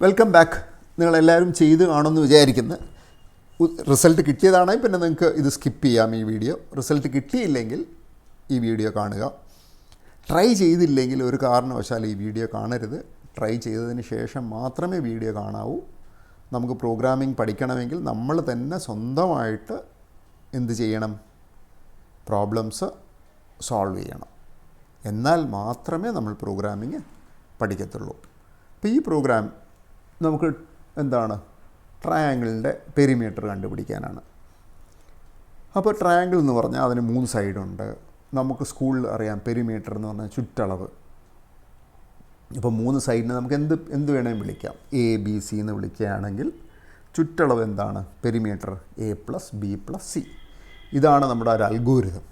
Welcome back. നിങ്ങളെല്ലാവരും ചെയ്ത് കാണുമെന്ന് വിചാരിക്കുന്നു. റിസൾട്ട് കിട്ടിയതാണെങ്കിൽ പിന്നെ നിങ്ങൾക്ക് ഇത് സ്കിപ്പ് ചെയ്യാം ഈ വീഡിയോ. റിസൾട്ട് കിട്ടിയില്ലെങ്കിൽ ഈ വീഡിയോ കാണുക. ട്രൈ ചെയ്തില്ലെങ്കിൽ ഒരു കാരണവശാലും ഈ വീഡിയോ കാണരുത്. ട്രൈ ചെയ്തതിന് ശേഷം മാത്രമേ വീഡിയോ കാണാവൂ. നമുക്ക് പ്രോഗ്രാമിംഗ് പഠിക്കണമെങ്കിൽ നമ്മൾ തന്നെ സ്വന്തമായിട്ട് എന്ത് ചെയ്യണം? പ്രോബ്ലംസ് സോൾവ് ചെയ്യണം. എന്നാൽ മാത്രമേ നമ്മൾ പ്രോഗ്രാമിംഗ് പഠിക്കത്തുള്ളൂ. അപ്പോൾ ഈ പ്രോഗ്രാം നമുക്ക് എന്താണ്? ട്രയാങ്കിളിൻ്റെ പെരിമീറ്റർ കണ്ടുപിടിക്കാനാണ്. അപ്പോൾ ട്രയാങ്കിൾ എന്ന് പറഞ്ഞാൽ അതിന് 3 സൈഡുണ്ട്. നമുക്ക് സ്കൂളിൽ അറിയാം പെരിമീറ്റർ എന്ന് പറഞ്ഞാൽ ചുറ്റളവ്. ഇപ്പോൾ 3 സൈഡിന് നമുക്ക് എന്ത് വേണമെങ്കിലും വിളിക്കാം. ABC എന്ന് വിളിക്കുകയാണെങ്കിൽ ചുറ്റളവ് എന്താണ്? Perimeter A+B+C. ഇതാണ് നമ്മുടെ ഒരു അൽഗോരിതം.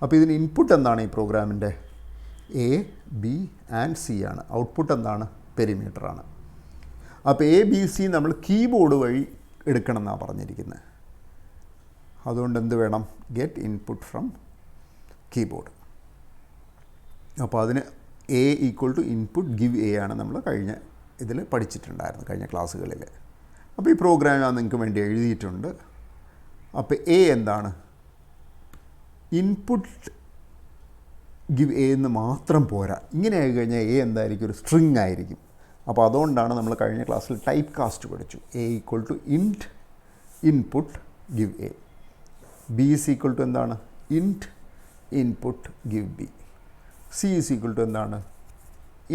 അപ്പോൾ ഇതിന് ഇൻപുട്ട് എന്താണ് ഈ പ്രോഗ്രാമിൻ്റെ? A, B ആൻഡ് C ആണ്. ഔട്ട്പുട്ട് എന്താണ്? പെരിമീറ്ററാണ്. അപ്പോൾ ABC നമ്മൾ കീബോർഡ് വഴി എടുക്കണം എന്നാണ് പറഞ്ഞിരിക്കുന്നത്. അതുകൊണ്ട് എന്ത് വേണം? Get input from keyboard. അപ്പോൾ അതിന് A = ഇൻപുട്ട് ഗിവ് A ആണ് നമ്മൾ കഴിഞ്ഞ ഇതിൽ പഠിച്ചിട്ടുണ്ടായിരുന്നു, കഴിഞ്ഞ ക്ലാസ്സുകളിൽ. അപ്പോൾ ഈ പ്രോഗ്രാം ഞാൻ നിങ്ങൾക്ക് വേണ്ടി എഴുതിയിട്ടുണ്ട്. അപ്പോൾ A എന്താണ്? ഇൻപുട്ട് ഗിവ് A എന്ന് മാത്രം പോരാ. ഇങ്ങനെ ആയി കഴിഞ്ഞാൽ A എന്തായിരിക്കും? ഒരു സ്ട്രിങ് ആയിരിക്കും. അപ്പോൾ അതുകൊണ്ടാണ് നമ്മൾ കഴിഞ്ഞ ക്ലാസ്സിൽ ടൈപ്പ് കാസ്റ്റ് പഠിച്ചു. A = int input give A. B = എന്താണ്? Int input give B. C = എന്താണ്?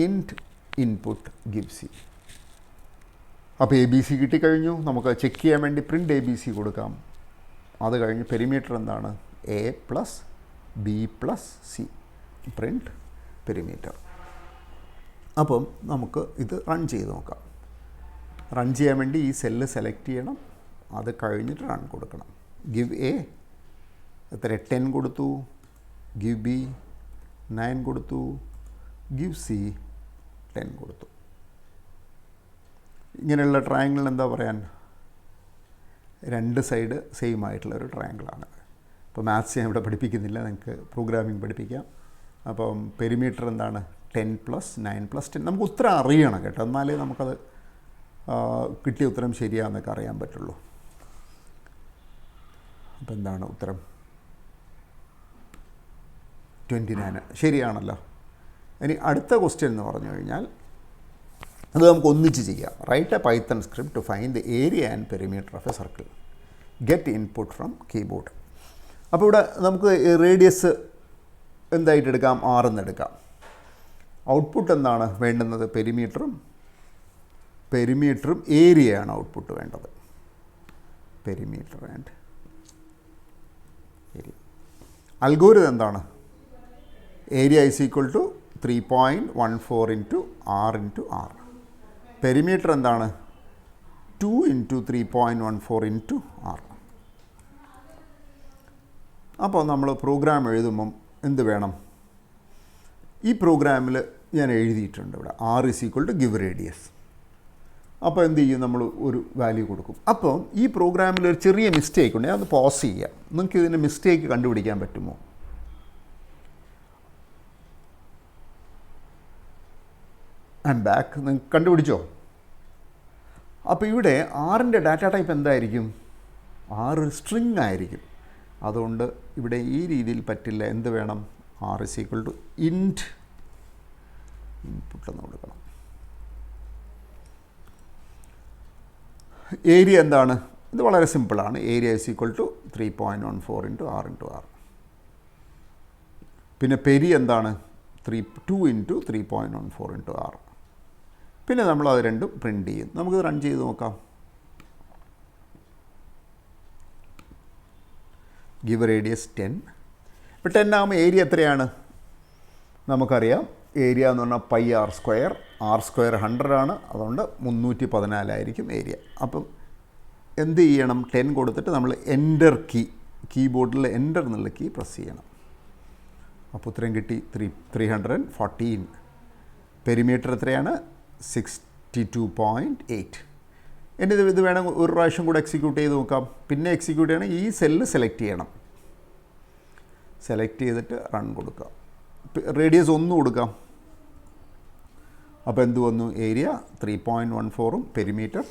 Int input give C. അപ്പോൾ ABC കിട്ടിക്കഴിഞ്ഞു. നമുക്ക് ചെക്ക് ചെയ്യാൻ വേണ്ടി പ്രിൻറ്റ് ABC കൊടുക്കാം. അത് കഴിഞ്ഞ് പെരിമീറ്റർ എന്താണ്? A+B+C. Print perimeter. അപ്പം നമുക്ക് ഇത് റൺ ചെയ്ത് നോക്കാം. റൺ ചെയ്യാൻ വേണ്ടി ഈ സെല്ല് സെലക്ട് ചെയ്യണം. അത് കഴിഞ്ഞിട്ട് റൺ കൊടുക്കണം. ഗിവ് A എത്ര? 10 കൊടുത്തു. ഗിവ് B 9 കൊടുത്തു. ഗിവ് C 10 കൊടുത്തു. ഇങ്ങനെയുള്ള ട്രയാങ്കിളിന് എന്താ പറയാൻ? 2 സൈഡ് സെയിം ആയിട്ടുള്ള ഒരു ട്രയാങ്കിളാണ്. ഇപ്പോൾ മാത്സ് ഞാൻ ഇവിടെ പഠിപ്പിക്കുന്നില്ല, നിങ്ങൾക്ക് പ്രോഗ്രാമിംഗ് പഠിപ്പിക്കാം. അപ്പം പെരിമീറ്റർ എന്താണ്? 10 + 9 + 10. നമുക്ക് ഉത്തരം അറിയണം കേട്ടോ, എന്നാലേ നമുക്കത് കിട്ടിയ ഉത്തരം ശരിയാണെന്നൊക്കെ അറിയാൻ പറ്റുള്ളൂ. അപ്പോൾ എന്താണ് ഉത്തരം? 29 ശരിയാണല്ലോ. ഇനി അടുത്ത ക്വസ്റ്റ്യൻ എന്ന് പറഞ്ഞു കഴിഞ്ഞാൽ അത് നമുക്ക് ഒന്നിച്ച് ചെയ്യാം. Write a Python script to find the area and perimeter of a circle. Get input from keyboard. അപ്പോൾ ഇവിടെ നമുക്ക് റേഡിയസ് എന്തായിട്ട് എടുക്കാം? 6 എന്ന് എടുക്കാം. ഔട്ട്പുട്ട് എന്താണ് വേണ്ടുന്നത്? പെരിമീറ്ററും ഏരിയയാണ് ഔട്ട്പുട്ട് വേണ്ടത്. Perimeter and area. അൽഗോരിതം എന്താണ്? Area = 3.14 × r × r. പെരിമീറ്റർ എന്താണ്? 2 × 3.14 × r. അപ്പോൾ നമ്മൾ പ്രോഗ്രാം എഴുതുമ്പം എന്ത് വേണം? ഈ പ്രോഗ്രാമിൽ ഞാൻ എഴുതിയിട്ടുണ്ട് ഇവിടെ r = ഗിവ് റേഡിയസ്. അപ്പോൾ എന്ത് ചെയ്യും? നമ്മൾ ഒരു വാല്യൂ കൊടുക്കും. അപ്പോൾ ഈ പ്രോഗ്രാമിൽ ഒരു ചെറിയ മിസ്റ്റേക്ക് ഉണ്ട്. അത് പോസ് ചെയ്യാം. നിങ്ങൾക്ക് ഇതിൻ്റെ മിസ്റ്റേക്ക് കണ്ടുപിടിക്കാൻ പറ്റുമോ? And back. നിങ്ങൾക്ക് കണ്ടുപിടിച്ചോ? അപ്പോൾ ഇവിടെ ആറിൻ്റെ ഡാറ്റ ടൈപ്പ് എന്തായിരിക്കും? 6 സ്ട്രിങ് ആയിരിക്കും. അതുകൊണ്ട് ഇവിടെ ഈ രീതിയിൽ പറ്റില്ല. എന്ത് വേണം? r = ഇൻറ്റ് ഇൻപുട്ട് എന്ന് കൊടുക്കണം. ഏരിയ എന്താണ്? ഇത് വളരെ സിമ്പിളാണ്. Area = 3.14 × r × r. പിന്നെ പെരി എന്താണ്? 2 × 3.14 × r. പിന്നെ നമ്മൾ അത് രണ്ടും പ്രിൻ്റ് ചെയ്യും. നമുക്ക് റൺ ചെയ്ത് നോക്കാം. Give radius 10. ഇപ്പോൾ 10 ആകുമ്പോൾ ഏരിയ എത്രയാണ്? നമുക്കറിയാം. ഏരിയ എന്ന് പറഞ്ഞാൽ πr². r² 100 ആണ്. അതുകൊണ്ട് 314 ആയിരിക്കും ഏരിയ. അപ്പം എന്ത് ചെയ്യണം? 10 കൊടുത്തിട്ട് നമ്മൾ എൻ്റർ കീബോർഡിൽ എൻ്റർ എന്നുള്ള കീ പ്രസ് ചെയ്യണം. അപ്പോൾ ഉത്തരം കിട്ടി 314. പെരിമീറ്റർ എത്രയാണ്? 62.8. ഇനി ഇത് വേണം ഒരു പ്രാവശ്യം കൂടെ എക്സിക്യൂട്ട് ചെയ്ത് നോക്കാം. പിന്നെ എക്സിക്യൂട്ട് ചെയ്യണം. ഈ സെല്ല് സെലക്ട് ചെയ്യണം. സെലക്ട് ചെയ്തിട്ട് റൺ കൊടുക്കുക. റേഡിയസ് 1 കൊടുക്കാം. അപ്പോൾ എന്ത് വന്നു? ഏരിയ 3.14 പെരിമീറ്റർ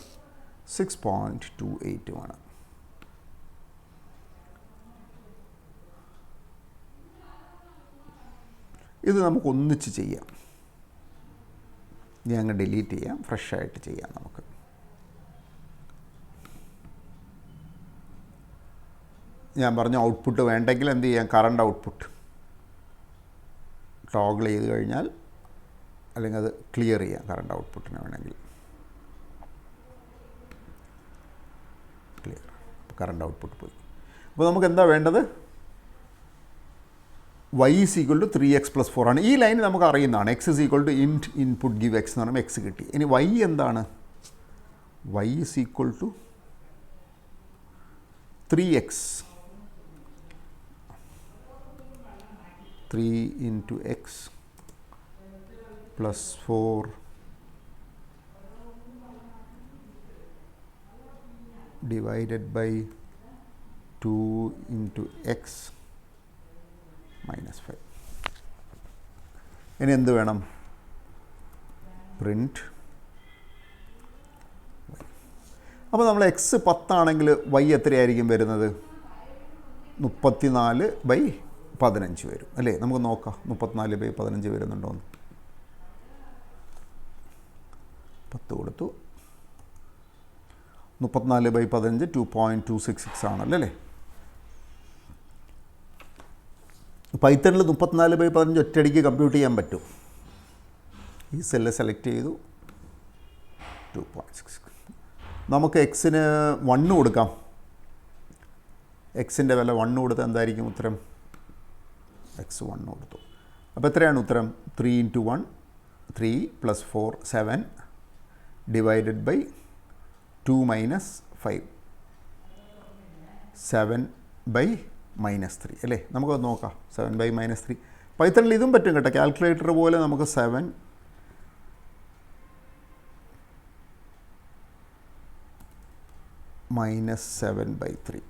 6.28 ഇത് നമുക്ക് ഒന്നിച്ച് ചെയ്യാം. ഇനി അങ്ങ് ഡിലീറ്റ് ചെയ്യാം, ഫ്രഷായിട്ട് ചെയ്യാം നമുക്ക്. ഞാൻ പറഞ്ഞ ഔട്ട്പുട്ട് വേണ്ടെങ്കിൽ എന്ത് ചെയ്യാം? കറണ്ട് ഔട്ട്പുട്ട് ടോഗിൾ ചെയ്ത് കഴിഞ്ഞാൽ, അല്ലെങ്കിൽ അത് ക്ലിയർ ചെയ്യാം കറണ്ട് ഔട്ട്പുട്ടിന് വേണമെങ്കിൽ. ക്ലിയർ, കറണ്ട് ഔട്ട്പുട്ട് പോയി. അപ്പോൾ നമുക്ക് എന്താ വേണ്ടത്? y is equal to 3x plus 4 ആണ്. ഈ ലൈൻ നമുക്ക് അറിയുന്നതാണ്. x is equal to int input give x എന്ന് പറയുമ്പോൾ x കിട്ടി. ഇനി y എന്താണ്? y is equal to 3x 3 into x plus 4 divided by 2 into x minus 5. ഇനി എന്ത് വേണം? പ്രിൻറ്റ്. അപ്പോൾ നമ്മൾ എക്സ് 10 ആണെങ്കിൽ y എത്രയായിരിക്കും വരുന്നത്? 34/15 വരും അല്ലേ? നമുക്ക് നോക്കാം 34/15 വരുന്നുണ്ടോയെന്ന്. 10 കൊടുത്തു. 34/15 2.266 ആണല്ലോ അല്ലേ? പൈത്തണിൽ 34/15 ഒറ്റയടിക്ക് കമ്പ്യൂട്ട് ചെയ്യാൻ പറ്റും. ഈ സെല്ല് സെലക്ട് ചെയ്തു. 2.6. നമുക്ക് എക്സിന് 1 കൊടുക്കാം. എക്സിൻ്റെ വില 1 കൊടുത്താൽ എന്തായിരിക്കും ഉത്തരം? എക്സ് 1 കൊടുത്തു. അപ്പോൾ എത്രയാണ് ഉത്തരം? 3 into 1 3 plus 4 7 divided by 2 minus 5 7/-3 അല്ലേ? നമുക്കത് നോക്കാം. 7/-3. പൈത്തണിൽ ഇതും പറ്റും കേട്ടോ. കാൽക്കുലേറ്റർ പോലെ നമുക്ക് 7 minus 7/3.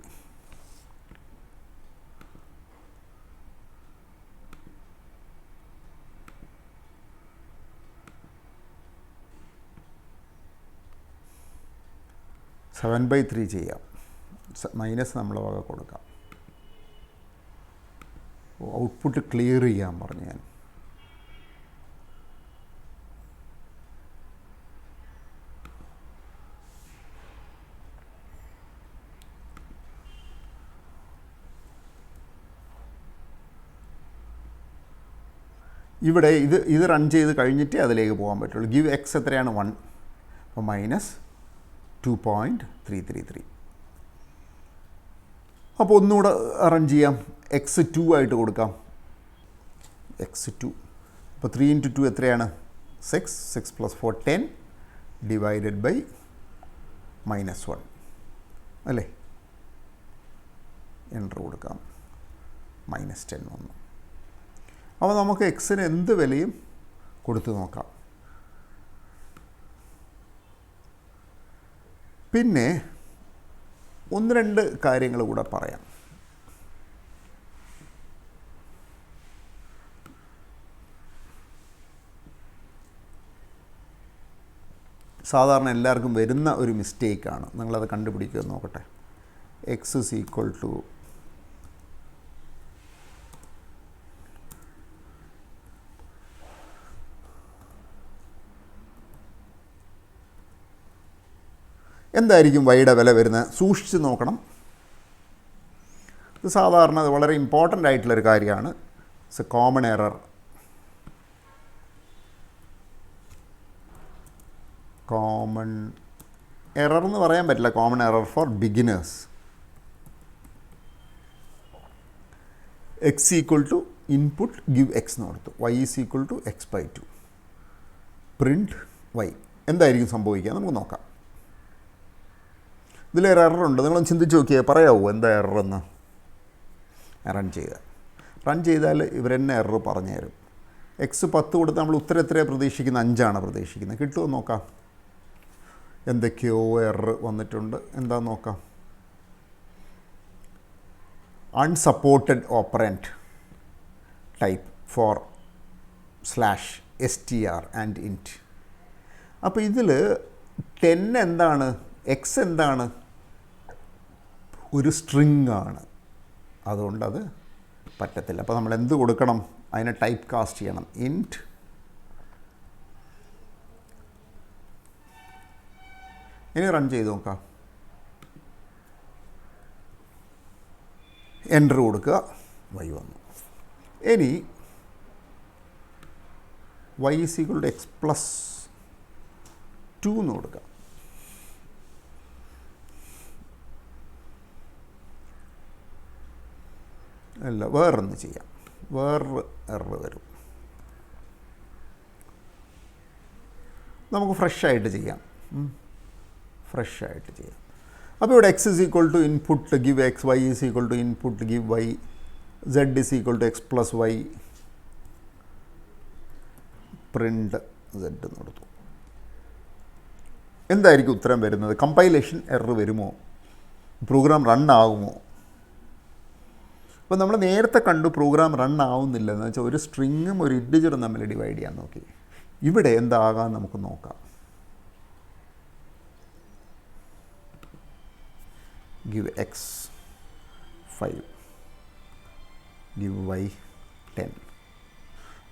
(7/3) ചെയ്യാം. മൈനസ് നമ്മൾ വക കൊടുക്കാം. ഔട്ട്പുട്ട് ക്ലിയർ ചെയ്യാൻ പറഞ്ഞു ഞാൻ. ഇവിടെ ഇത് റൺ ചെയ്ത് കഴിഞ്ഞിട്ട് അതിലേക്ക് പോകാൻ പറ്റുള്ളൂ. ഗിവ് എക്സ് എത്രയാണ്? 1. അപ്പോൾ മൈനസ് 2.333. അപ്പോൾ ഒന്നുകൂടെ റൺ ചെയ്യാം. എക്സ് 2 ആയിട്ട് കൊടുക്കാം. എക്സ് 2. അപ്പോൾ 3 into 2 എത്രയാണ്? 6. 6 plus 4 10 divided by -1 അല്ലേ? എൻ്റർ കൊടുക്കാം. -10 വന്നു. അപ്പോൾ നമുക്ക് എക്സിന് എന്ത് വിലയും കൊടുത്തു നോക്കാം. പിന്നെ 1-2 കാര്യങ്ങൾ കൂടെ പറയാം. സാധാരണ എല്ലാവർക്കും വരുന്ന ഒരു മിസ്റ്റേക്കാണ്. നിങ്ങളത് കണ്ടുപിടിക്കുക നോക്കട്ടെ. എക്സ് ഇസ് ഈക്വൽ ടു എന്തായിരിക്കും വൈയുടെ വില വരുന്നത്? സൂക്ഷിച്ച് നോക്കണം. ഇത് സാധാരണ അത് വളരെ ഇമ്പോർട്ടൻ്റ് ആയിട്ടുള്ളൊരു കാര്യമാണ്. It's a common error. Common error എന്ന് പറയാൻ പറ്റില്ല. Common error for beginners. X equal to input give X എന്ന് കൊടുത്തു. Y is equal to x/2 print Y. എന്തായിരിക്കും സംഭവിക്കുക നമുക്ക് നോക്കാം. ഇതിലൊരു എററുണ്ട്. നിങ്ങളൊന്ന് ചിന്തിച്ച് നോക്കിയാൽ പറയാമോ എന്താ എററെന്ന്? റൺ ചെയ്താൽ ഇവരെന്നെ എറർ പറഞ്ഞു തരും. എക്സ് 10 കൊടുത്ത് നമ്മൾ ഉത്തരം എത്രയാണ് പ്രതീക്ഷിക്കുന്നത്? 5 പ്രതീക്ഷിക്കുന്നത്. കിട്ടുമോ നോക്കാം. എന്തൊക്കെയോ എറർ വന്നിട്ടുണ്ട്. എന്താണെന്ന് നോക്കാം. Unsupported operand type for /str and int അപ്പോൾ ഇതിൽ 10 എന്താണ്, എക്സ് എന്താണ്, ഒരു സ്ട്രിങ് ആണ്. അതുകൊണ്ടത് പറ്റത്തില്ല. അപ്പോൾ നമ്മൾ എന്ത് കൊടുക്കണം, അതിനെ ടൈപ്പ് കാസ്റ്റ് ചെയ്യണം. ഇൻറ്റ് ഇനി റൺ ചെയ്ത് നോക്കാം. എൻ്റർ കൊടുക്കുക, y വന്നു. ഇനി y = x+2 എന്ന് കൊടുക്കുക. അല്ല, വേറൊന്ന് ചെയ്യാം. വേറൊരു എറർ വരും. നമുക്ക് ഫ്രഷായിട്ട് ചെയ്യാം. അപ്പോൾ ഇവിടെ x = input give x, y = input give y, z = x+y, print z എന്ന് കൊടുത്തു. എന്തായിരിക്കും ഉത്തരം വരുന്നത്? കമ്പൈലേഷൻ എറർ വരുമോ? പ്രോഗ്രാം റൺ ആകുമോ? അപ്പോൾ നമ്മൾ നേരത്തെ കണ്ടു പ്രോഗ്രാം റൺ ആവുന്നില്ല എന്ന് വെച്ചാൽ ഒരു സ്ട്രിങ്ങും ഒരു ഇൻറ്റിജറും തമ്മിൽ ഡിവൈഡ് ചെയ്യാൻ നോക്കി. ഇവിടെ എന്താകാൻ നമുക്ക് നോക്കാം. Give x 5, give y 10.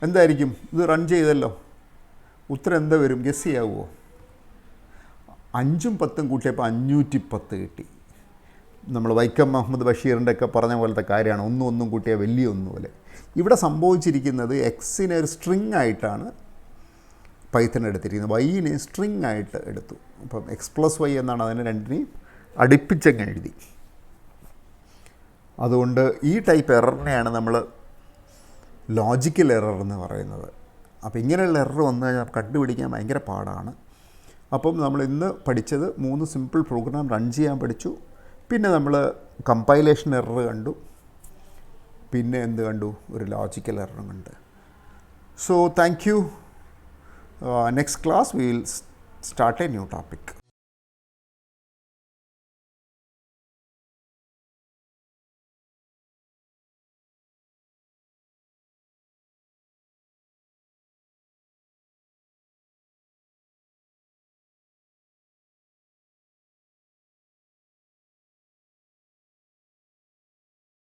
എന്തായിരിക്കും? ഇത് റൺ ചെയ്തല്ലോ. ഉത്തരം എന്താ വരും? ഗസ് ചെയ്യാവോ? 5ഉം 10ഉം കൂട്ടിയപ്പോൾ 510 കിട്ടി. നമ്മൾ വൈക്കം മുഹമ്മദ് ബഷീറിൻ്റെ ഒക്കെ പറഞ്ഞ പോലത്തെ കാര്യമാണ്, ഒന്നും കൂട്ടിയാൽ വലിയ ഒന്ന് പോലെ. ഇവിടെ സംഭവിച്ചിരിക്കുന്നത് എക്സിനെ ഒരു സ്ട്രിങ് ആയിട്ടാണ് പൈത്തൺ എടുത്തിരിക്കുന്നത്, വൈനെ സ്ട്രിങ് ആയിട്ട് എടുത്തു. അപ്പം x+y എന്നാണ് അതിനെ രണ്ടിനെയും അടുപ്പിച്ചങ്ങ് എഴുതി. അതുകൊണ്ട് ഈ ടൈപ്പ് എററിനെയാണ് നമ്മൾ ലോജിക്കൽ എറർ എന്ന് പറയുന്നത്. അപ്പോൾ ഇങ്ങനെയുള്ള എറർ വന്നു കഴിഞ്ഞാൽ കണ്ടുപിടിക്കാൻ ഭയങ്കര പാടാണ്. അപ്പം നമ്മൾ ഇന്ന് പഠിച്ചത് 3 സിമ്പിൾ പ്രോഗ്രാം റൺ ചെയ്യാൻ പഠിച്ചു. പിന്നെ നമ്മൾ കമ്പൈലേഷൻ എറർ കണ്ടു. പിന്നെ എന്ത് കണ്ടു? ഒരു ലോജിക്കൽ എററും കണ്ട്. So thank you. Next class we will start A new topic.